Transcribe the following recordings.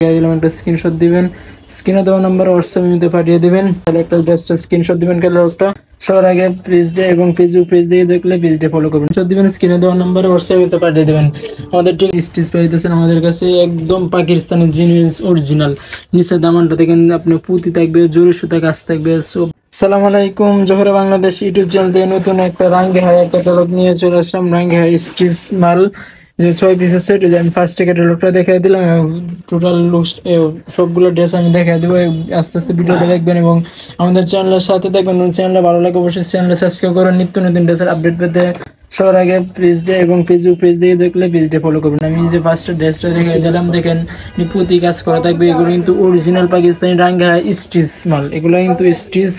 দিলাম একটা স্ক্রিনশট দিবেন, স্ক্রিনে দেওয়া নাম্বার হোয়াটসঅ্যাপে পাঠিয়ে দিবেন। তাহলে একটা জাস্ট স্ক্রিনশট দিবেন ক্যাটালগটা। সবার আগে পেজ দিয়ে এবং পেজ দিয়ে দেখলে পেজটা ফলো করবেন। স্ক্রিনশট দিবেন, স্ক্রিনে দেওয়া নাম্বার হোয়াটসঅ্যাপে পাঠিয়ে দিবেন। আমাদের ঠিক স্টিচ পাইতেছেন আমাদের কাছে একদম পাকিস্তানি জিনিস অরিজিনাল। নিচে দামানটা দেখেন, আপনি পুঁতি থাকবে, জরি সুতা কাজ থাকবে। সব আসসালামু আলাইকুম, জোহরা বাংলাদেশ ইউটিউব চ্যানেল থেকে নতুন একটা রাঙ্গে হাই ক্যাটালগ নিয়ে চলে আসলাম। রাঙ্গে হাই স্টিচ মাল যে 6 পিসের সেট, আমি ফার্স্ট ক্যাটালগটা দেখাই দিলাম। টোটাল সবগুলো ড্রেস আমি দেখাই দেবো। আস্তে আস্তে ভিডিওটা দেখবেন এবং আমাদের চ্যানেলের সাথে দেখবেন। চ্যানেলটা ভালো লাগে অবশ্যই চ্যানেলটা সাবস্ক্রাইব করুন নিত্য নতুন ড্রেসের আপডেট পেতে। সবার আগে পেজ দিয়ে এবং পেজ দিয়ে দেখলে পেজটা ফলো করবেন। আমি যে ফার্স্ট ড্রেসটা দেখাই দিলাম, দেখেন প্রতি কাজ করা থাকবে। এগুলো কিন্তু অরিজিনাল পাকিস্তানি রাঙ্গা স্টিচ মাল। এগুলো কিন্তু স্টিচ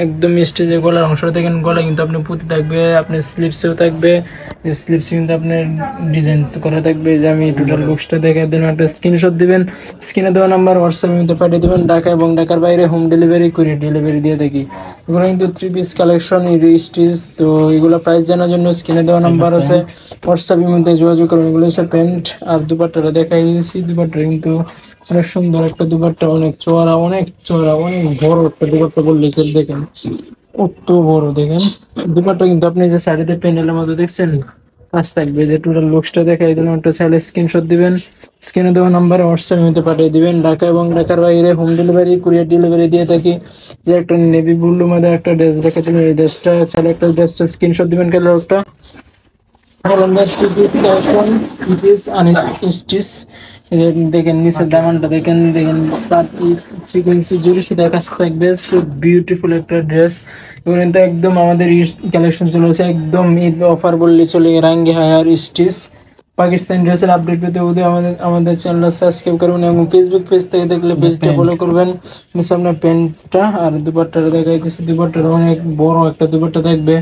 একদম স্টেজে গলার অংশটা দেখেন, গলা কিন্তু আপনি পুঁতি থাকবে, আপনার স্লিপসেও থাকবে। স্লিপস কিন্তু আপনার ডিজাইন করা থাকবে। যে আমি টোটাল লুকসটা দেখে দিলাম, একটা স্ক্রিনশট দিবেন, স্ক্রিনে দেওয়া নাম্বার হোয়াটসঅ্যাপের মধ্যে পাঠিয়ে দেবেন। ঢাকা এবং ঢাকার বাইরে হোম ডেলিভারি করে ডেলিভারি দিয়ে থাকি। এগুলো কিন্তু 3 পিস কালেকশন স্টিচ। তো এগুলো প্রাইস জানার জন্য স্ক্রিনে দেওয়া নাম্বার আছে, হোয়াটসঅ্যাপের মধ্যে যোগাযোগ করুন। এগুলো হচ্ছে প্যান্ট আর দুপাট্টাটা দেখাই দিয়েছি। দুপাট্টা কিন্তু অনেক সুন্দর একটা দুপাট্টা, অনেক চওড়া অনেক বড় একটা দুপাট্টা বললে দেখেন কত বড়। দেখেন দুপাট্টা কিন্তু আপনি যে শাড়িতে প্যানেলের মধ্যে দেখছেন কাজ থাকবে। যে টোটাল লুকসটা দেখাই দিলাম, একটা চাইলে স্ক্রিনশট দিবেন, স্ক্রিনে দেওয়া নাম্বারে হোয়াটসঅ্যাপের মধ্যে পাঠিয়ে দিবেন। ঢাকা এবং ঢাকার বাইরে হোম ডেলিভারি কুরিয়ার ডেলিভারি দিয়ে থাকি। যে একটা নেভি ব্লুর মধ্যে একটা ড্রেস রেখে দিলেন, এই ড্রেসটা চাইলে একটা ড্রেসটা স্ক্রিনশট দিবেন ক্যাটালগটা। দেখেন নিচের দামানটা দেখেন সিকোয়েন্সি জুড়ে সুতা কাজ থাকবে। বিউটিফুল একটা ড্রেস। এগুলো কিন্তু একদম আমাদের কালেকশন চলে আসে, একদম ঈদ অফার বললে চলে। রাঙ্গি হায়ার স্টিচ পাকিস্তানি ড্রেসের আপডেট পেতে আমাদের চ্যানেল সাবস্ক্রাইব করবেন এবং ফেসবুক পেজ থেকে দেখলে পেজটা ফলো করবেন। নিচে আপনার প্যান্টটা আর দুপাট্টাটা দেখাইতেছি। দুপাট্টাটা অনেক বড় একটা দুপাট্টা থাকবে।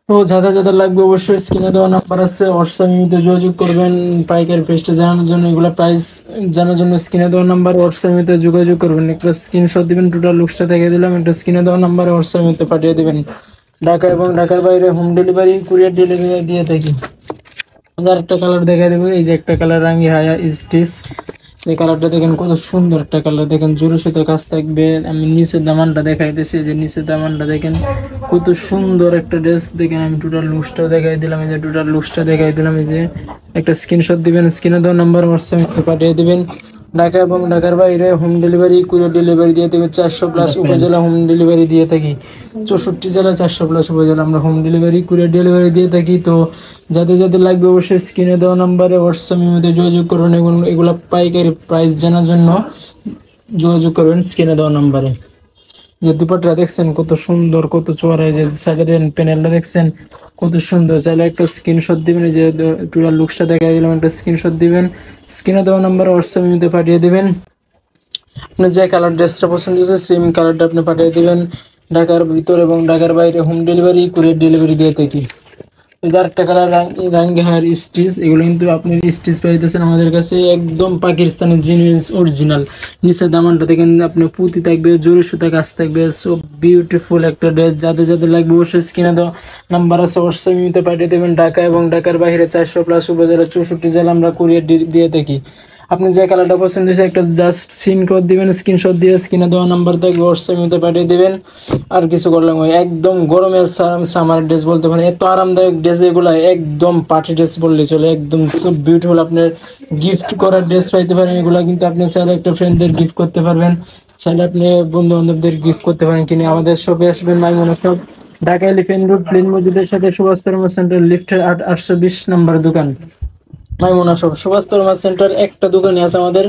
তো যাদের লাগবে অবশ্যই স্ক্রিনে দেওয়া নাম্বার আছে, হোয়াটসঅ্যাপে যোগাযোগ করবেন। পাইকারি প্রাইসটা জানার জন্য, এগুলো প্রাইস জানার জন্য স্ক্রিনে দেওয়া নাম্বার হোয়াটসঅ্যাপে যোগাযোগ করবেন। একটা স্ক্রিনশট দিবেন, টোটাল লুকসটা দেখে দিলাম, একটা স্ক্রিনে দেওয়া নাম্বারে হোয়াটসঅ্যাপে পাঠিয়ে দিবেন। ঢাকা এবং ঢাকার বাইরে হোম ডেলিভারি কুরিয়ার ডেলিভারি দিয়ে থাকি। একটা কালার দেখা দেবো, এই যে একটা কালার রাঙ্গি হায়া স্টিচ। এই কালারটা দেখেন কত সুন্দর একটা কালার। দেখেন জোরে সাথে কাজ থাকবে। আমি নিচের দামানটা দেখাইতেছি, যে নিচের দামানটা দেখেন কত সুন্দর একটা ড্রেস। দেখেন আমি টোটাল লুকসটাও দেখাই দিলাম। এই যে টোটাল লুকসটা দেখাই দিলাম। এই যে একটা স্ক্রিনশট দিবেন, স্ক্রিনে দেওয়া নাম্বার হোয়াটসঅ্যাপে পাঠিয়ে দিবেন। ঢাকা এবং ঢাকার বাইরে হোম ডেলিভারি কুরিয়ার ডেলিভারি দিয়ে থাকি। 400+ উপজেলা হোম ডেলিভারি দিয়ে থাকি। 64 জেলা 400+ উপজেলা আমরা হোম ডেলিভারি কুরিয়ার ডেলিভারি দিয়ে থাকি। তো যাদের লাগবে অবশ্যই স্ক্রিনে দেওয়া নাম্বারে হোয়াটসঅ্যাপের মধ্যে যোগাযোগ করুন এবং এগুলো পাইকারি প্রাইস জানার জন্য যোগাযোগ করবেন স্ক্রিনে দেওয়া নাম্বারে। যে দুপাট্টা দেখছেন কত সুন্দর, কত চওড়া। যে সাইডের প্যানেলটা দেখছেন কত সুন্দর। চাইলে একটা স্ক্রিনশট দিবেন। এই যে টোটাল লুকসটা দেখাই দিলাম, একটা স্ক্রিনশট দিবেন, স্ক্রিনে দেওয়া নাম্বার হোয়াটসঅ্যাপের মধ্যে পাঠিয়ে দিবেন। আপনার যে কালার ড্রেসটা পছন্দ হচ্ছে সেম কালারটা আপনি পাঠিয়ে দিবেন। ঢাকার ভিতর এবং ঢাকার বাইরে হোম ডেলিভারি কুরিয়ার ডেলিভারি দিয়ে থাকি। একটা কালার রাঙ্গি হায়ার স্টিচ। এগুলো কিন্তু আপনি স্টিচ পাইতেছেন আমাদের কাছে একদম পাকিস্তানি জিনিস অরিজিনাল। নিচের দামানটা দেখেন, আপনি পুঁতি থাকবে, জরি সুতা কাজ থাকবে। সো বিউটিফুল একটা ড্রেস। যাদের লাগবে অবশ্যই স্ক্রিনে দেওয়া নাম্বার আছে, হোয়াটসঅ্যাপে পাঠিয়ে দেবেন। ঢাকা এবং ঢাকার বাইরে 400+ উপজেলা 64 জেলা আমরা কুরিয়ার দিয়ে থাকি। আপনি যে কালারটা পছন্দ হয়েছে একটা জাস্ট সিন কোড দিবেন, স্ক্রিনশট দিয়ে স্ক্রিনে দেওয়া নাম্বার থাকবে হোয়াটসঅ্যাপে পাঠিয়ে দিবেন। আর কিছু করলাম একদম গরমের সামার ড্রেস বলতে পারেন। এত আরামদায়ক ড্রেস এগুলো, একদম পার্টি ড্রেস বললে চলে। একদম খুব বিউটিফুল। আপনার গিফট করার ড্রেস পাইতে পারেন। এগুলো কিন্তু আপনি চাইলে একটা ফ্রেন্ডদের গিফট করতে পারবেন, চাইলে আপনি বন্ধু বান্ধবদের গিফট করতে পারেন। কিনে আমাদের শপে আসবেন, Maimuna shop, Dhaka elephant road, প্লেন মসজিদের সাথে সুভাষ সেন্টার লিফটের 820 নম্বর দোকান। মাইমুনা শপ, সুভাষ সেন্টার একটা দোকানে আছে আমাদের।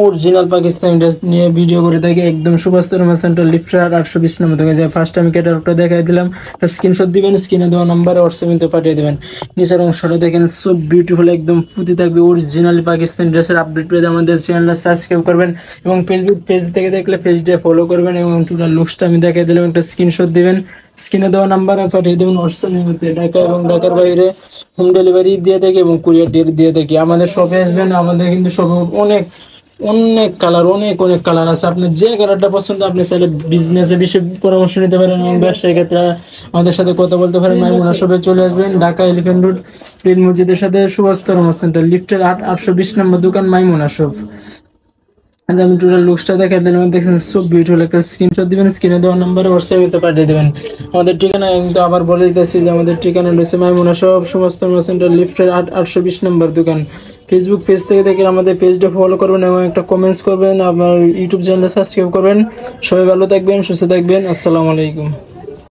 অরিজিনাল পাকিস্তানি ড্রেস নিয়ে ভিডিও করে থাকি। একদম সুভাষ সেন্টার লিফটের 820 নম্বর দোকানে যায়। ফার্স্ট আমি ক্যাটালগটা দেখাই দিলাম, স্ক্রিনশট দিবেন, স্ক্রিনে দেওয়া নাম্বারে হোয়াটসঅ্যাপে পাঠিয়ে দেবেন। নিচের অংশটা দেখেন সব বিউটিফুল, একদম ফুটি থাকবে। অরিজিনাল পাকিস্তানি ড্রেসের আপডেট পেয়ে আমাদের চ্যানেলটা সাবস্ক্রাইব করবেন এবং ফেসবুক পেজ থেকে দেখলে পেজটা ফলো করবেন এবং টোটাল লুকসটা আমি দেখাই দিলাম, একটা স্ক্রিনশট দিবেন, স্ক্রিনে দেওয়া নাম্বারে পাঠিয়ে দেবেন হোয়াটসঅ্যাপের মধ্যে। ঢাকা এবং ঢাকার বাইরে হোম ডেলিভারি দিয়ে থাকি এবং কুরিয়ার দিয়ে থাকি। আমাদের শপে আসবেন। আমাদের কিন্তু শপে অনেক অনেক কালার, অনেক কালার আছে। আপনি যে কালারটা পছন্দ আপনি চাইলে বিজনেসের বিষয়ে পরামর্শ নিতে পারেন এবং ব্যবসায়িক ক্ষেত্রে আমাদের সাথে কথা বলতে পারেন। মাইমুনা শপে চলে আসবেন, ঢাকা এলিফ্যান্ট রোড প্রিল মসজিদের সাথে সুভাষ তরমা সেন্টার লিফটের 820 নম্বর দোকান মাইমুনা শপ। আমি টোটাল লুকসটা দেখাই দিলাম, দেখছেন সো বিউটিফুল। একটা স্ক্রিনশট দিবেন, স্ক্রিনে দেওয়া নাম্বারে হোয়াটসঅ্যাপে পাঠিয়ে দেবেন। আমাদের ঠিকানা কিন্তু আবার বলে দিতেছি যে আমাদের ঠিকানা রয়েছে মাইমুনা শপ, সুভাষ তরমা সেন্টার লিফটের 820 নম্বর দোকান। ফেসবুক পেজ থেকে দেখে আমাদের পেজটা ফলো করবেন এবং একটা কমেন্টস করবেন, আপনার ইউটিউব চ্যানেলটা সাবস্ক্রাইব করবেন। সবাই ভালো থাকবেন, সুস্থ থাকবেন, আসসালামু আলাইকুম।